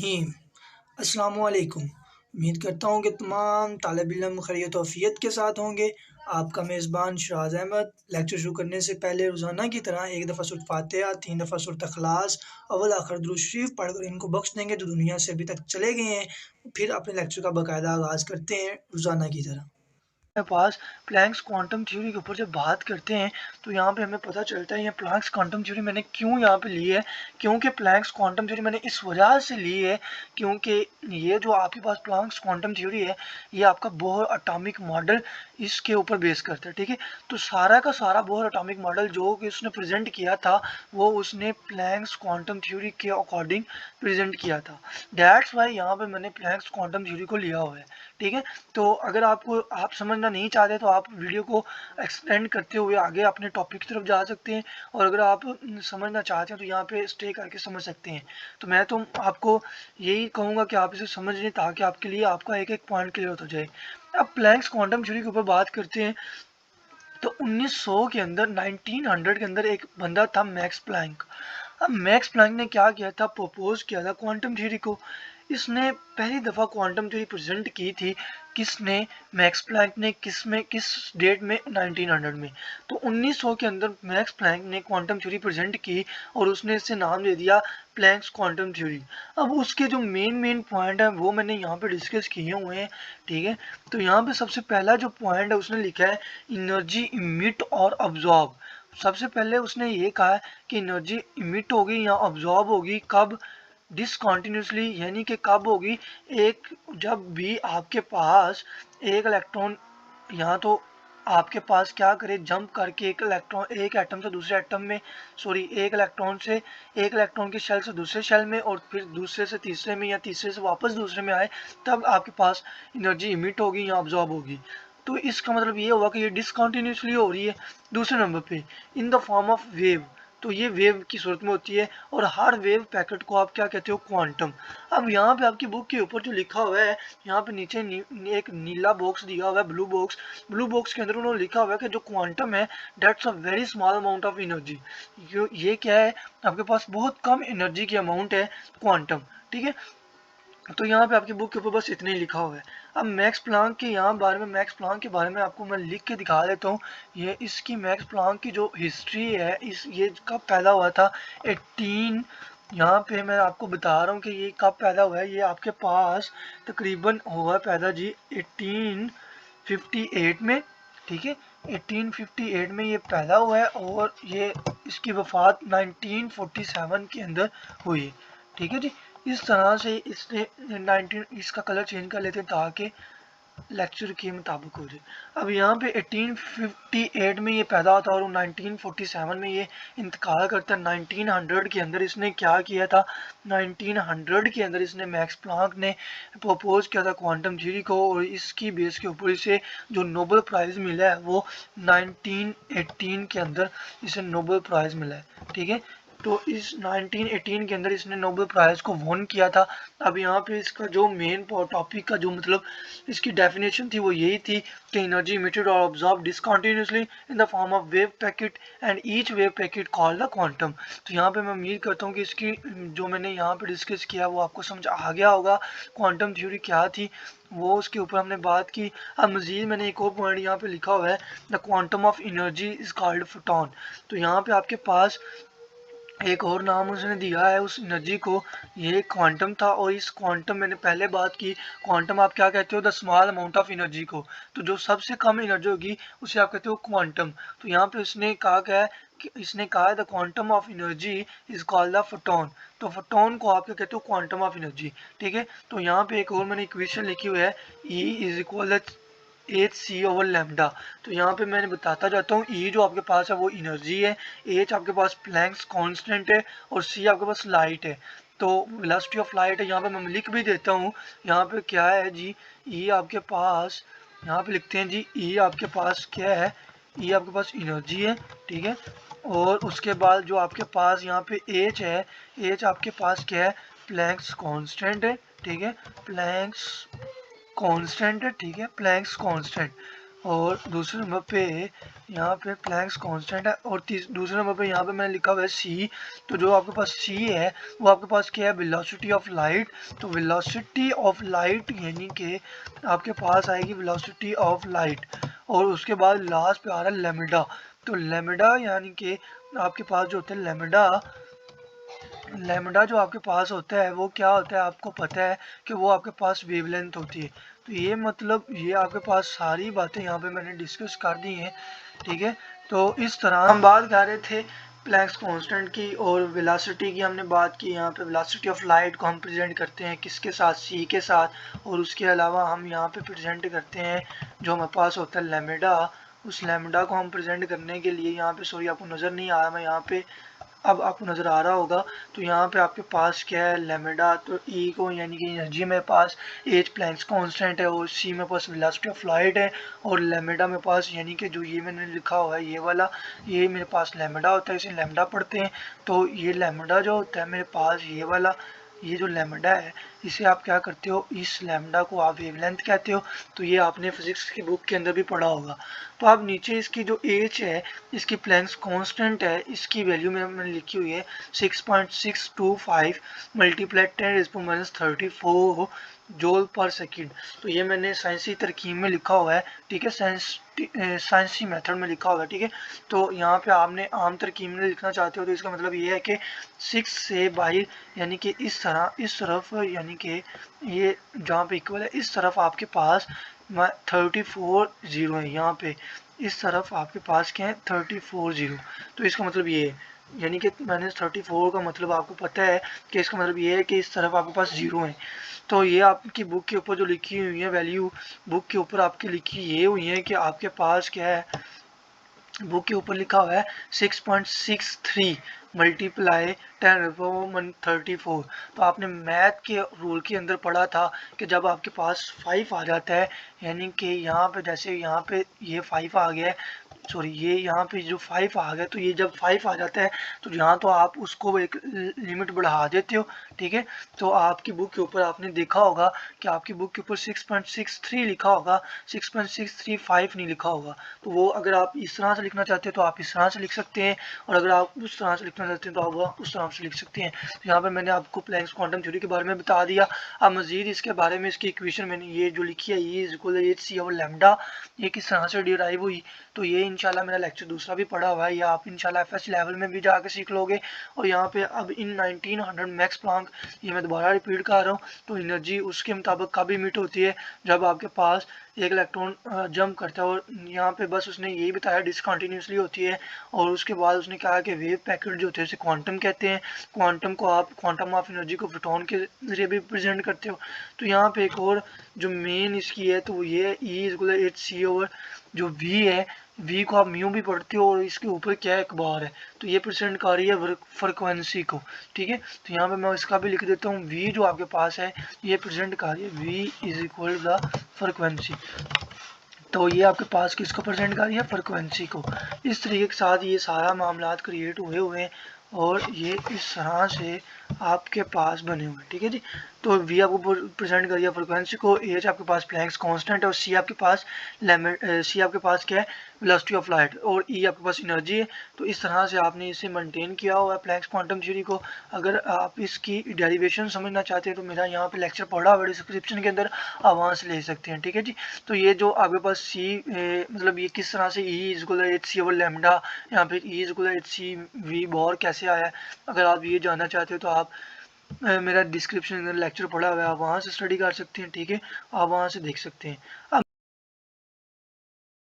रहीम। अस्सलामुअलैकुम। उम्मीद करता हूँ कि तमाम तालिब इल्म खैरियत व आफ़ियत के साथ होंगे। आपका मेज़बान शराज़ अहमद। लेक्चर शुरू करने से पहले रोज़ाना की तरह एक दफ़ा सूरत फ़ातिहा, 3 दफ़ा सूरत इख़लास, अव्वल आखिर दुरूद शरीफ पढ़कर इनको बख्श देंगे जो दुनिया से अभी तक चले गए हैं। फिर अपने लेक्चर का बाकायदा आगाज़ करते हैं रोज़ाना की तरह। पास प्लैंक्स क्वांटम थ्योरी के ऊपर जब बात करते हैं तो यहाँ पे हमें पता चलता है ये प्लैंक्स क्वांटम थ्योरी मैंने क्यों यहाँ पे ली है। क्योंकि प्लैंक्स क्वांटम थ्योरी मैंने इस वजह से ली है क्योंकि ये जो आपके पास प्लैंक्स क्वांटम थ्योरी है ये आपका बोहर एटॉमिक मॉडल इसके ऊपर बेस करता है। ठीक है, तो सारा का सारा बोहर एटॉमिक मॉडल जो कि उसने प्रेजेंट किया था वो उसने प्लैंक्स क्वांटम थ्योरी के अकॉर्डिंग प्रेजेंट किया था। दैट्स वाई यहाँ पे मैंने प्लैंक्स क्वांटम थ्योरी को लिया हुआ है। ठीक है, तो अगर आपको आप समझना नहीं चाहते तो आप वीडियो को एक्सटेंड करते हुए आगे अपने टॉपिक की तरफ जा सकते हैं, और अगर आप समझना चाहते हैं तो यहाँ पे स्टे करके समझ सकते हैं। तो मैं तो आपको यही कहूँगा कि आप इसे समझ लें ताकि आपके लिए आपका एक एक पॉइंट क्लियर हो जाए। अब प्लैंक्स क्वांटम थ्योरी के ऊपर बात करते हैं तो 1900 के अंदर 1900 के अंदर एक बंदा था मैक्स प्लैंक। अब मैक्स प्लैंक ने क्या किया था, प्रपोज किया था क्वांटम थ्योरी को। इसने पहली दफ़ा क्वांटम थ्योरी प्रेजेंट की थी। किसने? मैक्स प्लैंक ने। किस डेट में? 1900 में। तो 1900 के अंदर मैक्स प्लैंक ने क्वांटम थ्योरी प्रेजेंट की और उसने इसे नाम दे दिया प्लैंक्स क्वांटम थ्योरी। अब उसके जो मेन पॉइंट है वो मैंने यहाँ पे डिस्कस किए हुए हैं। ठीक है, तो यहाँ पे सबसे पहला जो पॉइंट है उसने लिखा है एनर्जी इमिट और अब्जॉर्ब। सबसे पहले उसने ये कहा है कि एनर्जी इमिट होगी या अब्जॉर्ब होगी कब? डिसकंटिन्यूसली, यानी कि कब होगी? एक जब भी आपके पास एक इलेक्ट्रॉन यहाँ तो आपके पास क्या करे, जंप करके एक इलेक्ट्रॉन एक एटम से दूसरे एटम में, एक इलेक्ट्रॉन के शेल से दूसरे शेल में और फिर दूसरे से तीसरे में या तीसरे से वापस दूसरे में आए, तब आपके पास एनर्जी इमिट होगी या ऑब्जॉर्ब होगी। तो इसका मतलब ये हुआ कि ये डिसकंटिन्यूसली हो रही है। दूसरे नंबर पे इन द फॉर्म ऑफ वेव, तो ये वेव की सूरत में होती है और हर वेव पैकेट को आप क्या कहते हो? क्वांटम। अब यहाँ पे आपकी बुक के ऊपर जो लिखा हुआ है, यहाँ पे नीचे एक नीला बॉक्स दिया हुआ है, ब्लू बॉक्स के अंदर उन्होंने लिखा हुआ है कि जो क्वांटम है that's a very small amount of energy. ये क्या है? आपके पास बहुत कम एनर्जी की अमाउंट है क्वांटम। ठीक है, तो यहाँ पे आपकी बुक के ऊपर बस इतना ही लिखा हुआ है। अब मैक्स प्लांक के मैक्स प्लांक के बारे में आपको मैं लिख के दिखा देता हूँ। ये इसकी मैक्स प्लांक की जो हिस्ट्री है, ये कब पैदा हुआ था? 18, यहाँ पे मैं आपको बता रहा हूँ कि ये कब पैदा हुआ है। ये आपके पास तकरीबन हुआ पैदा जी 1858 में। ठीक है, 1858 में ये पैदा हुआ है और ये इसकी वफात 1947 के अंदर हुई है। ठीक है जी, इस तरह से इसने 19 इसका कलर चेंज कर लेते हैं ताकि लेक्चर के मुताबिक हो जाए। अब यहाँ पे 1858 में ये पैदा होता है और 1947 में ये इंतकाल करता है। 1900 के अंदर इसने क्या किया था? 1900 के अंदर इसने मैक्स प्लांक ने प्रपोज किया था क्वांटम थ्योरी को और इसकी बेस के ऊपर इसे जो नोबेल प्राइज़ मिला है वो 1918 के अंदर इसे नोबेल प्राइज़ मिला है। ठीक है, तो इस 1918 के अंदर इसने नोबेल प्राइज़ को वॉन किया था। अब यहाँ पे इसका जो मेन टॉपिक का जो मतलब इसकी डेफिनेशन थी वो यही थी कि एनर्जी इमिटेड और absorb discontinuously in the form of wave packet and each wave packet called the quantum. तो यहाँ पे मैं उम्मीद करता हूँ कि इसकी जो मैंने यहाँ पे डिस्कस किया वो आपको समझ आ गया होगा। क्वांटम थ्योरी क्या थी वो उसके ऊपर हमने बात की। अब मजीद मैंने एक और पॉइंट यहाँ पे लिखा हुआ है, the quantum of energy is called photon. तो यहाँ पे आपके पास एक और नाम उसने दिया है उस एनर्जी को, ये क्वांटम था। और इस क्वांटम मैंने पहले बात की, क्वांटम आप क्या कहते हो? The small amount of energy को। तो जो सबसे कम एनर्जी होगी उसे आप कहते हो क्वांटम। तो यहाँ पे इसने कहा क्या है कि इसने कहा है the quantum of energy is called the photon. तो फोटोन को आप क्या कहते हो? Quantum of energy. ठीक है, तो यहाँ पे एक और मैंने इक्वेशन लिखी हुई है, E is equal H C over lambda. तो यहाँ पे मैंने बताता जाता हूँ, ई जो आपके पास है वो एनर्जी है, एच आपके पास प्लैंक्स कांस्टेंट है और सी आपके पास लाइट है। तो वेलोसिटी ऑफ लाइट है, यहाँ पे मैं लिख भी देता हूँ। यहाँ पे क्या है जी? ई आपके पास, यहाँ पे लिखते हैं जी, ई आपके पास क्या है? ई आपके पास एनर्जी है। ठीक है, और उसके बाद जो आपके पास यहाँ पे एच है, एच आपके पास क्या है? प्लैंक्स कांस्टेंट है। ठीक है, प्लैंक्स कांस्टेंट है। ठीक है, प्लैंक्स कांस्टेंट। और दूसरे नंबर पे यहाँ पे प्लैंक्स कांस्टेंट है, और दूसरे नंबर पे यहाँ पे मैंने लिखा हुआ है c। तो जो आपके पास c है वो आपके पास क्या है, वेलोसिटी ऑफ लाइट। तो वेलोसिटी ऑफ लाइट यानी कि आपके पास आएगी वेलोसिटी ऑफ लाइट, और उसके बाद लास्ट पे आ रहा है लेमिडा। तो लेमिडा यानी कि आपके पास जो होता है लेमडा जो आपके पास होता है वो क्या होता है, आपको पता है कि वो आपके पास वेवलेंथ होती है। तो ये मतलब ये आपके पास सारी बातें यहाँ पे मैंने डिस्कस कर दी हैं, ठीक है। तो इस तरह हम बात कर रहे थे प्लैंक्स कांस्टेंट की और वेलोसिटी की हमने बात की। यहाँ पे वेलोसिटी ऑफ लाइट को हम प्रेजेंट करते हैं किसके साथ, c के साथ, और उसके अलावा हम यहाँ पे प्रेजेंट करते हैं जो हमारे पास होता है लेमडा। उस लेमडा को हम प्रेजेंट करने के लिए यहाँ पे, सॉरी आपको नज़र नहीं आ रहा, मैं यहाँ पे, अब आपको नज़र आ रहा होगा। तो यहाँ पे आपके पास क्या है, लेमडा। तो E को यानी कि एनर्जी मेरे पास H प्लैंक्स कांस्टेंट है, और C मेरे पास वेलोसिटी ऑफ लाइट है, और लेमडा मेरे पास यानी कि जो ये मैंने लिखा हुआ है ये वाला, ये मेरे पास लेमडा होता है, इसे लेमडा पढ़ते हैं। तो ये लेमडा जो होता है मेरे पास ये वाला, ये जो लेमडा है इसे आप क्या करते हो, इस लेमडा को आप वेवलेंथ कहते हो। तो ये आपने फिजिक्स की बुक के अंदर भी पढ़ा होगा। तो आप नीचे इसकी जो H है, इसकी प्लैंक्स कांस्टेंट है, इसकी वैल्यू मैंने लिखी हुई है 6.625 मल्टीप्लाई 10⁻34 जूल पर सेकंड। तो ये मैंने साइंसी तरकीब में लिखा हुआ है, ठीक है, साइंसी मेथड में लिखा हुआ है, ठीक है। तो यहाँ पे आपने आम तरकीब में लिखना चाहते हो तो इसका मतलब ये है कि 6 से बाहर यानी कि इस तरह, इस तरफ, यानी कि ये जहाँ पे इक्वल है इस तरफ आपके पास 34 जीरो है, यहाँ पे इस तरफ आपके पास क्या है 34 जीरो। तो इसका मतलब ये है, यानी कि -34 का मतलब आपको पता है कि इसका मतलब ये है कि इस तरफ आपके पास जीरो है। तो ये आपकी बुक के ऊपर जो लिखी हुई है वैल्यू, बुक के ऊपर आपकी लिखी ये हुई है कि आपके पास क्या है, बुक के ऊपर लिखा हुआ है 6.63 मल्टीप्लाई 10⁻34। तो आपने मैथ के रूल के अंदर पढ़ा था कि जब आपके पास 5 आ जाता है, यानी कि यहाँ पे जैसे यहाँ पे ये 5 आ गया है, सॉरी ये यहाँ पे जो 5 आ गया, तो ये जब 5 आ जाता है तो यहाँ तो आप उसको एक लिमिट बढ़ा देते हो, ठीक है। तो आपकी बुक के ऊपर आपने देखा होगा कि आपकी बुक के ऊपर 6.63 लिखा होगा, 6.635 नहीं लिखा होगा। तो वो अगर आप इस तरह से लिखना चाहते हैं तो आप इस तरह से लिख सकते हैं, और अगर आप उस तरह से लिखना चाहते हैं तो आप उस तरह से लिख सकते हैं। तो यहाँ पर मैंने आपको प्लैंक्स क्वांटम थ्योरी के बारे में बता दिया। अब मजीद इसके बारे में, इसकी इक्वेशन मैंने ये जो लिखी है, ये इक्वल HC और लैम्डा, ये किस तरह से डिराइव हुई, तो ये इंशाल्लाह मेरा लेक्चर दूसरा भी पढ़ा हुआ है, या आप इंशाल्लाह FS लेवल में भी जाके सीख लोगे। और यहाँ पे अब इन 1900 मैक्स प्लैंक, ये मैं दोबारा रिपीट कर रहा हूँ, तो एनर्जी उसके मुताबिक कब इमिट होती है, जब आपके पास एक इलेक्ट्रॉन जंप करता है, और यहाँ पे बस उसने यही बताया डिसकंटिन्यूसली होती है। और उसके बाद उसने कहा कि वेव पैकेट जो होते हैं उसे क्वांटम कहते हैं। क्वांटम को आप क्वांटम ऑफ एनर्जी को फोटोन के जरिए भी प्रेजेंट करते हो। तो यहाँ पे एक और जो मेन इसकी है तो वो ये E=hc ओवर जो V है, V को आप म्यू भी पढ़ते हो, और इसके ऊपर क्या है, एक बार है, तो ये प्रेजेंट कर रही है फ्रिक्वेंसी को, ठीक है। तो यहाँ पे मैं इसका भी लिख देता हूँ, V जो आपके पास है ये प्रेजेंट कर रही है V = द फ्रिक्वेंसी। तो ये आपके पास किसको प्रेजेंट कर रही है, फ्रिक्वेंसी को। इस तरीके के साथ ये सारा मामला क्रिएट हुए हैं, और ये इस तरह से आपके पास बने हुए हैं, ठीक है जी। तो V आपको प्रेजेंट करिए फ्रिक्वेंसी को, H आपके पास प्लैंक्स कांस्टेंट है, और C आपके पास C आपके पास क्या है, वेलोसिटी ऑफ लाइट, और E आपके पास एनर्जी है। तो इस तरह से आपने इसे मेंटेन किया हुआ है प्लैंक्स क्वांटम थ्योरी को। अगर आप इसकी डेरिवेशन समझना चाहते हैं तो मेरा यहाँ पे लेक्चर पढ़ा हुआ है डिस्क्रिप्शन के अंदर, आप वहाँ से ले सकते हैं, ठीक है जी। तो ये जो आपके पास C मतलब ये किस तरह से E=hc ओवर लैम्डा, यहाँ पे E=hc V बोर कैसे आया है, अगर आप ये जानना चाहते हो तो आप मेरा डिस्क्रिप्शन में लेक्चर पढ़ा हुआ है, आप वहाँ से स्टडी कर सकते हैं, ठीक है, आप वहाँ से देख सकते हैं। अब